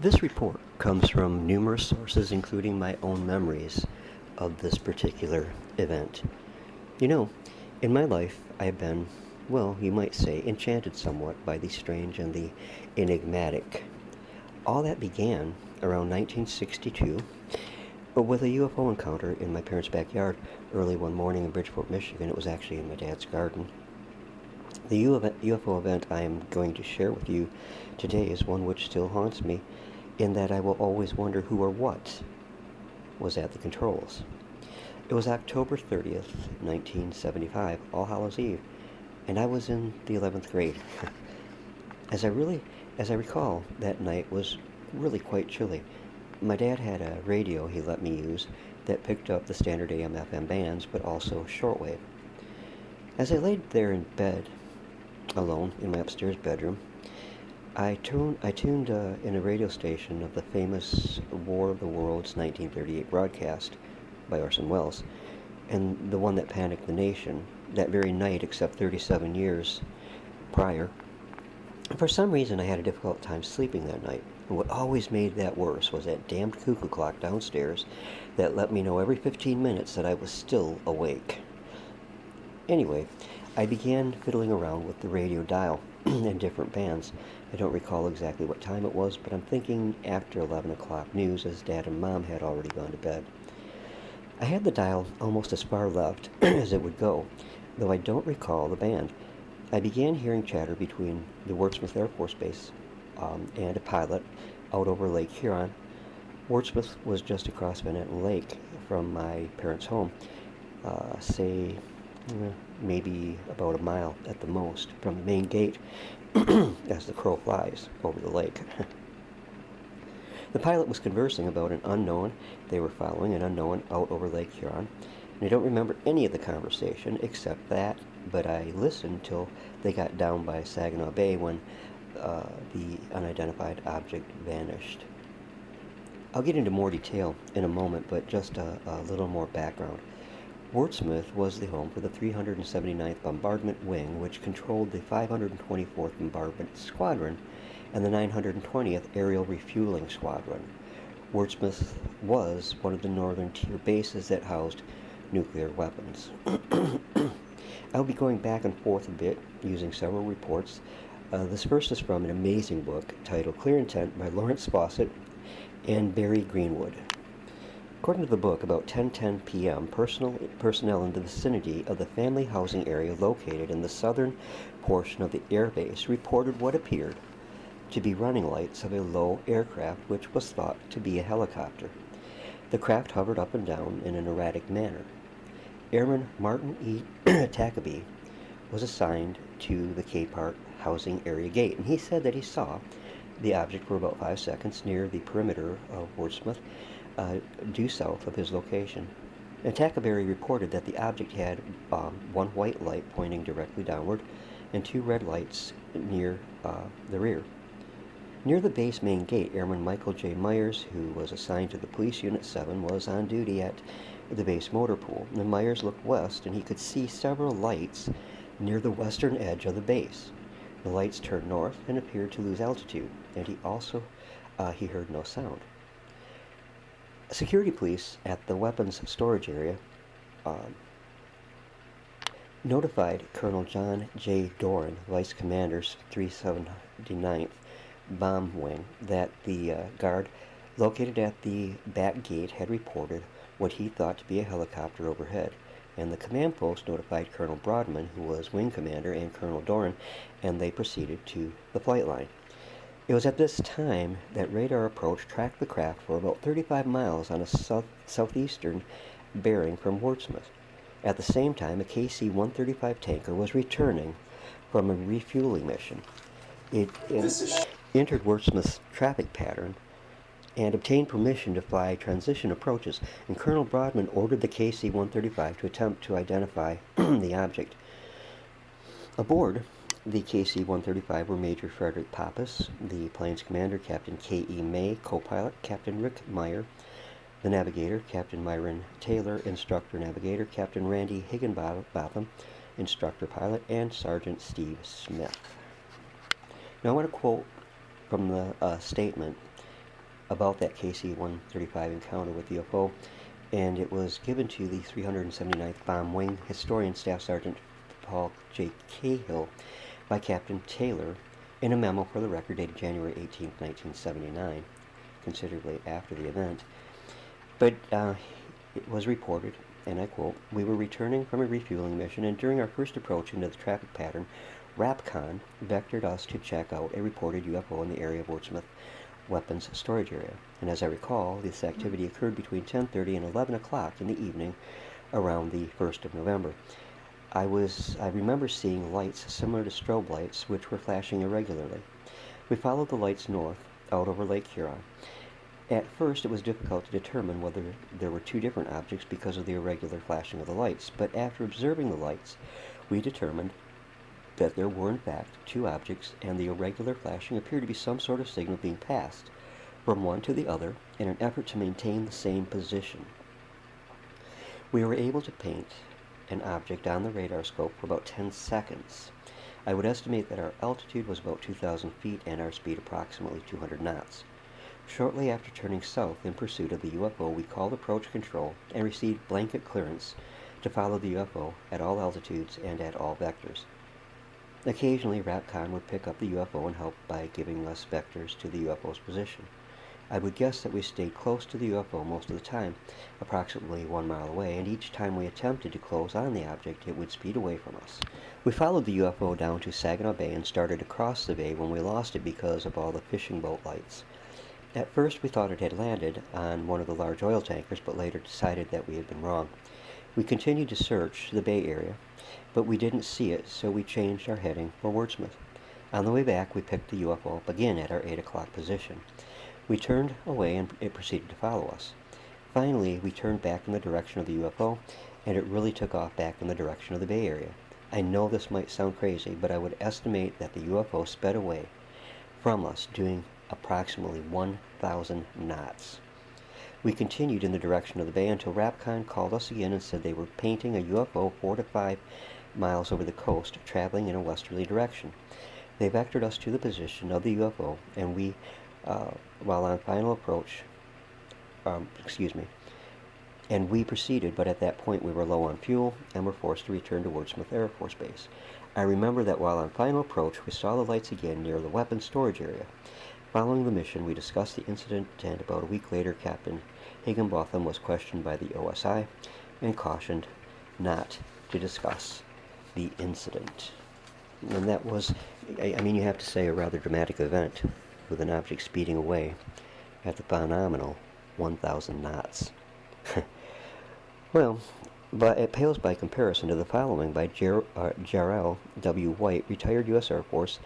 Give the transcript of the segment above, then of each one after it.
This report comes from numerous sources, including my own memories of this particular event. You know, in my life, I have been, well, you might say, enchanted somewhat by the strange and the enigmatic. All that began around 1962 with a UFO encounter in my parents' backyard early one morning in Bridgeport, Michigan. It was actually in my dad's garden. The UFO event I am going to share with you today is one which still haunts me, in that I will always wonder who or what was at the controls. It was October 30th, 1975, All Hallows Eve, and I was in the 11th grade. As I recall, that night was really quite chilly. My dad had a radio he let me use that picked up the standard AM/FM bands, but also shortwave. As I laid there in bed, alone in my upstairs bedroom, I tuned in a radio station of the famous War of the Worlds 1938 broadcast by Orson Welles, and the one that panicked the nation that very night, except 37 years prior. For some reason, I had a difficult time sleeping that night. And what always made that worse was that damned cuckoo clock downstairs that let me know every 15 minutes that I was still awake. Anyway, I began fiddling around with the radio dial and different bands. I don't recall exactly what time it was, but I'm thinking after 11 o'clock news, as Dad and Mom had already gone to bed. I had the dial almost as far left as it would go, though I don't recall the band. I began hearing chatter between the Wurtsmith Air Force Base and a pilot out over Lake Huron. Wurtsmith was just across Manhattan Lake from my parents' home, maybe about a mile at the most from the main gate as the crow flies over the lake. The pilot was conversing about an unknown they were following, an unknown out over Lake Huron, and I don't remember any of the conversation except that, but I listened till they got down by Saginaw Bay when the unidentified object vanished. I'll get into more detail in a moment, but just a little more background. Wurtsmith was the home for the 379th Bombardment Wing, which controlled the 524th Bombardment Squadron and the 920th Aerial Refueling Squadron. Wurtsmith was one of the northern tier bases that housed nuclear weapons. I'll be going back and forth a bit, using several reports. This first is from an amazing book titled Clear Intent by Lawrence Fawcett and Barry Greenwood. According to the book, about 10:10 p.m., personnel in the vicinity of the family housing area located in the southern portion of the air base reported what appeared to be running lights of a low aircraft which was thought to be a helicopter. The craft hovered up and down in an erratic manner. Airman Martin E. Tackaby was assigned to the K-Part housing area gate, and he said that he saw the object for about 5 seconds near the perimeter of Wurtsmith, due south of his location. And Tackaberry reported that the object had one white light pointing directly downward and two red lights near the rear. Near the base main gate, Airman Michael J. Myers, who was assigned to the Police Unit 7, was on duty at the base motor pool. And Myers looked west, and he could see several lights near the western edge of the base. The lights turned north and appeared to lose altitude, and he heard no sound. Security police at the weapons storage area notified Colonel John J. Doran, Vice Commander's 379th Bomb Wing, that the guard located at the back gate had reported what he thought to be a helicopter overhead, and the command post notified Colonel Broadman, who was wing commander, and Colonel Doran, and they proceeded to the flight line. It was at this time that radar approach tracked the craft for about 35 miles on a southeastern bearing from Wurtsmith. At the same time, a KC-135 tanker was returning from a refueling mission. It entered Wurtsmith's traffic pattern and obtained permission to fly transition approaches, and Colonel Broadman ordered the KC-135 to attempt to identify the object. Aboard the KC-135 were Major Frederick Pappas, the plane's commander, Captain K.E. May, co-pilot, Captain Rick Meyer, the navigator, Captain Myron Taylor, instructor navigator, Captain Randy Higginbotham, instructor pilot, and Sergeant Steve Smith. Now I want to quote from the statement about that KC-135 encounter with the UFO, and it was given to the 379th Bomb Wing Historian Staff Sergeant Paul J. Cahill by Captain Taylor in a memo for the record dated January 18, 1979, considerably after the event. But it was reported, and I quote, "We were returning from a refueling mission, and during our first approach into the traffic pattern, RAPCON vectored us to check out a reported UFO in the area of Wurtsmith weapons storage area. And as I recall, this activity occurred between 10:30 and 11 o'clock in the evening around the 1st of November. I remember seeing lights similar to strobe lights, which were flashing irregularly. We followed the lights north, out over Lake Huron. At first, it was difficult to determine whether there were two different objects because of the irregular flashing of the lights, but after observing the lights, we determined that there were in fact two objects, and the irregular flashing appeared to be some sort of signal being passed from one to the other in an effort to maintain the same position. We were able to paint an object on the radar scope for about 10 seconds. I would estimate that our altitude was about 2,000 feet and our speed approximately 200 knots. Shortly after turning south in pursuit of the UFO, we called approach control and received blanket clearance to follow the UFO at all altitudes and at all vectors. Occasionally, RAPCON would pick up the UFO and help by giving us vectors to the UFO's position. I would guess that we stayed close to the UFO most of the time, approximately 1 mile away, and each time we attempted to close on the object, it would speed away from us. We followed the UFO down to Saginaw Bay and started to cross the bay when we lost it because of all the fishing boat lights. At first, we thought it had landed on one of the large oil tankers, but later decided that we had been wrong. We continued to search the bay area, but we didn't see it, so we changed our heading for Wurtsmith. On the way back, we picked the UFO up again at our 8 o'clock position. We turned away and it proceeded to follow us. Finally, we turned back in the direction of the UFO, and it really took off back in the direction of the Bay Area. I know this might sound crazy, but I would estimate that the UFO sped away from us doing approximately 1,000 knots. We continued in the direction of the bay until RAPCON called us again and said they were painting a UFO 4 to 5 miles over the coast, traveling in a westerly direction. They vectored us to the position of the UFO, and we, while on final approach, and we proceeded, but at that point we were low on fuel and were forced to return to Wurtsmith Air Force Base. I remember that while on final approach, we saw the lights again near the weapons storage area. Following the mission, we discussed the incident, and about a week later, Captain Higginbotham was questioned by the OSI and cautioned not to discuss the incident. And that was, I mean, you have to say, a rather dramatic event, with an object speeding away at the phenomenal 1,000 knots. Well, but it pales by comparison to the following by Jarrell W. White, retired U.S. Air Force,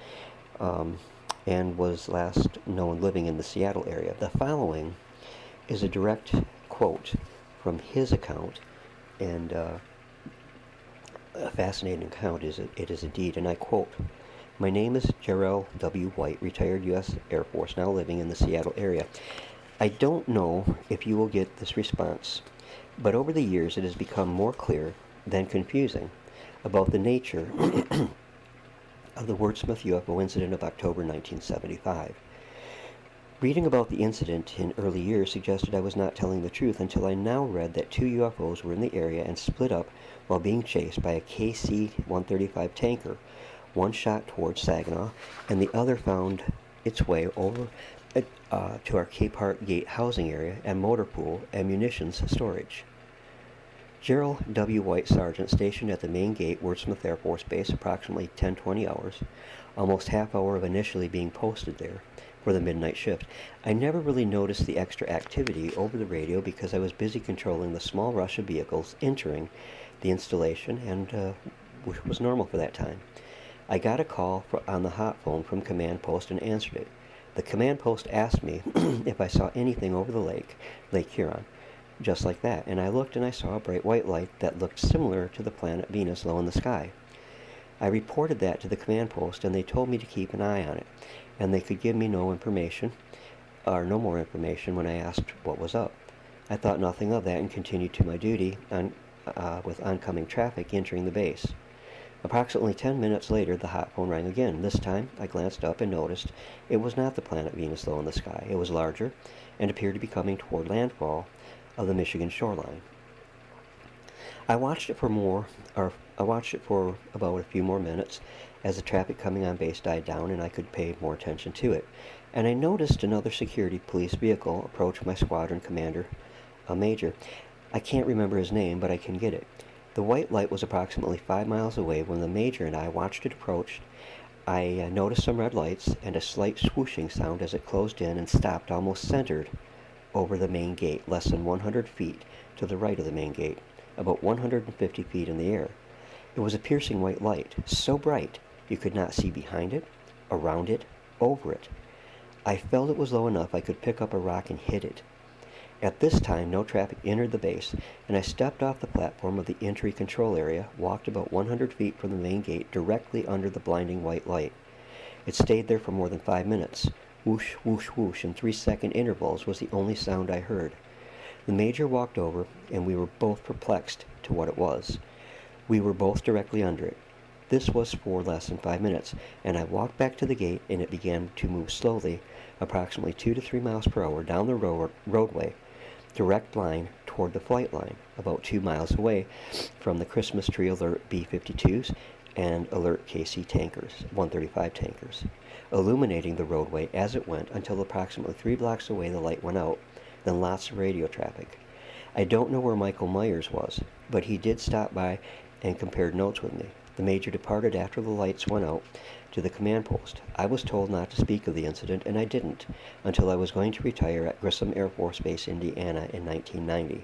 and was last known living in the Seattle area. The following is a direct quote from his account, and a fascinating account it is indeed, and I quote, "My name is Jarrell W. White, retired U.S. Air Force, now living in the Seattle area. I don't know if you will get this response, but over the years it has become more clear than confusing about the nature of the Wurtsmith UFO incident of October 1975. Reading about the incident in early years suggested I was not telling the truth until I now read that 2 UFOs were in the area and split up while being chased by a KC-135 tanker. One shot towards Saginaw, and the other found its way over to our Cape Heart Gate housing area and motor pool and munitions storage." Gerald W. White, Sergeant, stationed at the main gate, Wurtsmith Air Force Base, approximately 10-20 hours, almost half hour of initially being posted there for the midnight shift. I never really noticed the extra activity over the radio because I was busy controlling the small rush of vehicles entering the installation, and which was normal for that time. I got a call on the hot phone from command post and answered it. The command post asked me if I saw anything over the Lake Huron, just like that, and I looked and I saw a bright white light that looked similar to the planet Venus low in the sky. I reported that to the command post, and they told me to keep an eye on it, and they could give me no more information when I asked what was up. I thought nothing of that and continued to my duty with oncoming traffic entering the base. Approximately 10 minutes later, the hot phone rang again. This time, I glanced up and noticed it was not the planet Venus low in the sky. It was larger and appeared to be coming toward landfall of the Michigan shoreline. I watched it for about a few more minutes as the traffic coming on base died down and I could pay more attention to it. And I noticed another security police vehicle approach my squadron commander, a major. I can't remember his name, but I can get it. The white light was approximately 5 miles away when the major and I watched it approach. I noticed some red lights and a slight swooshing sound as it closed in and stopped almost centered over the main gate, less than 100 feet to the right of the main gate, about 150 feet in the air. It was a piercing white light, so bright you could not see behind it, around it, over it. I felt it was low enough I could pick up a rock and hit it. At this time, no traffic entered the base, and I stepped off the platform of the entry control area, walked about 100 feet from the main gate directly under the blinding white light. It stayed there for more than 5 minutes. Whoosh, whoosh, whoosh in 3-second intervals was the only sound I heard. The major walked over, and we were both perplexed to what it was. We were both directly under it. This was for less than 5 minutes, and I walked back to the gate, and it began to move slowly, approximately 2 to 3 miles per hour down the roadway, direct line toward the flight line, about 2 miles away from the Christmas tree alert B-52s and alert KC tankers, 135 tankers, illuminating the roadway as it went until approximately 3 blocks away the light went out, then lots of radio traffic. I don't know where Michael Myers was, but he did stop by and compared notes with me. The major departed after the lights went out to the command post. I was told not to speak of the incident, and I didn't, until I was going to retire at Grissom Air Force Base, Indiana, in 1990.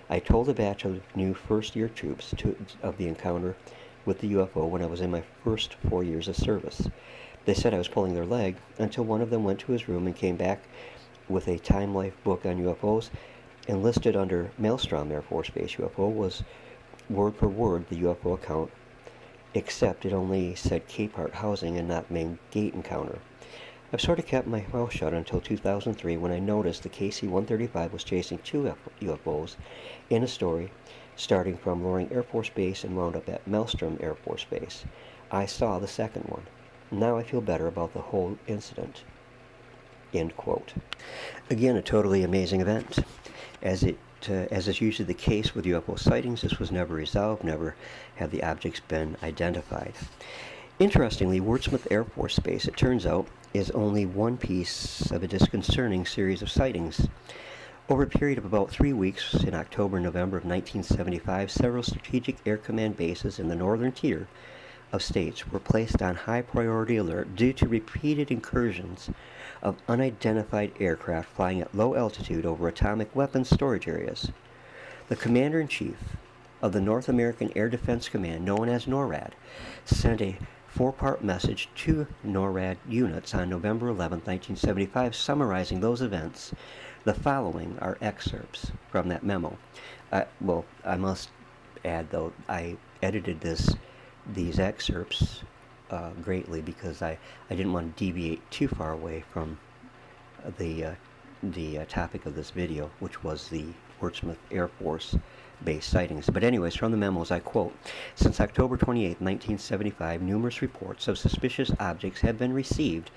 I told a batch of new first-year troops of the encounter with the UFO when I was in my first 4 years of service. They said I was pulling their leg, until one of them went to his room and came back with a Time Life book on UFOs, and listed under Maelstrom Air Force Base UFO was word for word the UFO account, except it only said Capehart housing and not main gate encounter. I've sort of kept my mouth shut until 2003 when I noticed the KC-135 was chasing 2 UFOs in a story starting from Loring Air Force Base and wound up at Maelstrom Air Force Base. I saw the second one. Now I feel better about the whole incident. End quote. Again, a totally amazing event. As is usually the case with UFO sightings, this was never resolved, never have the objects been identified. Interestingly, Wurtsmith Air Force Base, it turns out, is only one piece of a disconcerting series of sightings. Over a period of about 3 weeks, in October and November of 1975, several strategic air command bases in the northern tier of states were placed on high priority alert due to repeated incursions of unidentified aircraft flying at low altitude over atomic weapons storage areas. The Commander-in-Chief of the North American Air Defense Command, known as NORAD, sent a 4-part message to NORAD units on November 11, 1975, summarizing those events. The following are excerpts from that memo. I must add, though, I edited these excerpts greatly because I didn't want to deviate too far away from the topic of this video, which was the Wurtsmith Air Force Base sightings. But anyways, from the memos, I quote, "Since October 28, 1975, numerous reports of suspicious objects have been received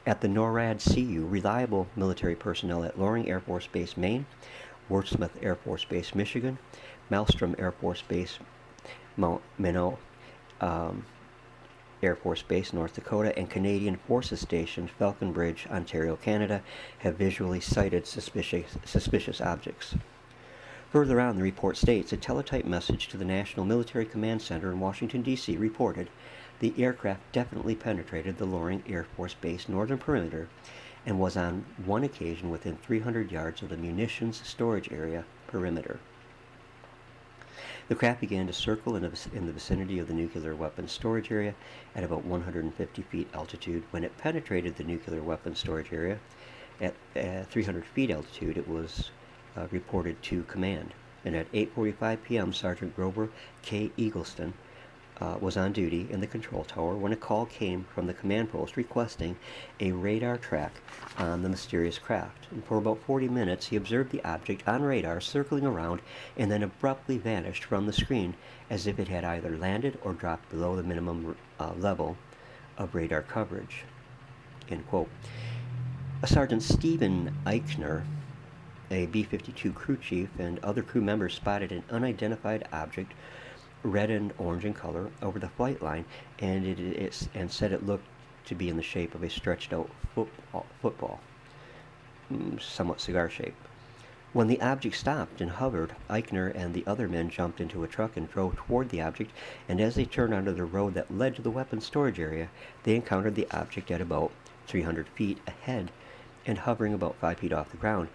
at the NORAD CU, reliable military personnel at Loring Air Force Base, Maine, Wurtsmith Air Force Base, Michigan, Maelstrom Air Force Base, Mount Minot, Air Force Base, North Dakota, and Canadian Forces Station, Falconbridge, Ontario, Canada, have visually sighted suspicious objects." Further on, the report states, a teletype message to the National Military Command Center in Washington, D.C. reported the aircraft definitely penetrated the Loring Air Force Base northern perimeter and was on one occasion within 300 yards of the munitions storage area perimeter. The craft began to circle in the vicinity of the nuclear weapons storage area at about 150 feet altitude. When it penetrated the nuclear weapons storage area at 300 feet altitude, it was reported to command. And at 8:45 p.m., Sergeant Grover K. Eagleston was on duty in the control tower when a call came from the command post requesting a radar track on the mysterious craft. And for about 40 minutes, he observed the object on radar circling around and then abruptly vanished from the screen as if it had either landed or dropped below the minimum level of radar coverage. End quote. Sergeant Stephen Eichner, a B-52 crew chief, and other crew members spotted an unidentified object, red and orange in color, over the flight line, and said it looked to be in the shape of a stretched out football, somewhat cigar shaped. When the object stopped and hovered, Eichner and the other men jumped into a truck and drove toward the object, and as they turned onto the road that led to the weapons storage area, they encountered the object at about 300 feet ahead and hovering about 5 feet off the ground.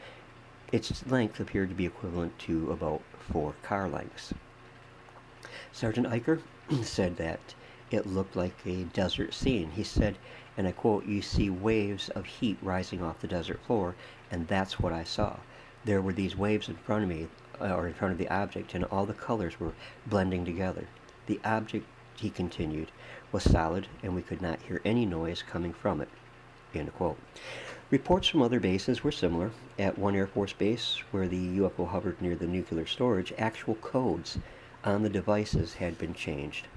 Its length appeared to be equivalent to about 4 car lengths. Sergeant Eicher said that it looked like a desert scene. He said, and I quote, "You see waves of heat rising off the desert floor, and that's what I saw. There were these waves in front of me, or in front of the object, and all the colors were blending together. The object," he continued, "was solid, and we could not hear any noise coming from it." End quote. Reports from other bases were similar. At one Air Force base, where the UFO hovered near the nuclear storage, actual codes on the devices had been changed.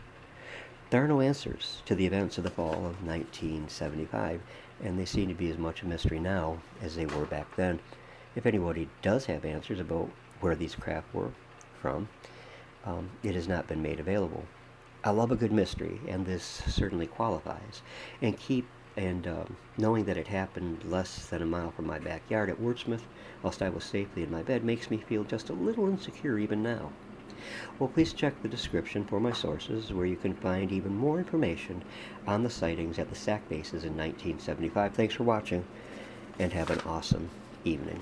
There are no answers to the events of the fall of 1975, and they seem to be as much a mystery now as they were back then. If anybody does have answers about where these craft were from, it has not been made available. I love a good mystery, and this certainly qualifies. And knowing that it happened less than a mile from my backyard at Wurtsmith, whilst I was safely in my bed, makes me feel just a little insecure even now. Well, please check the description for my sources, where you can find even more information on the sightings at the SAC bases in 1975. Thanks for watching, and have an awesome evening.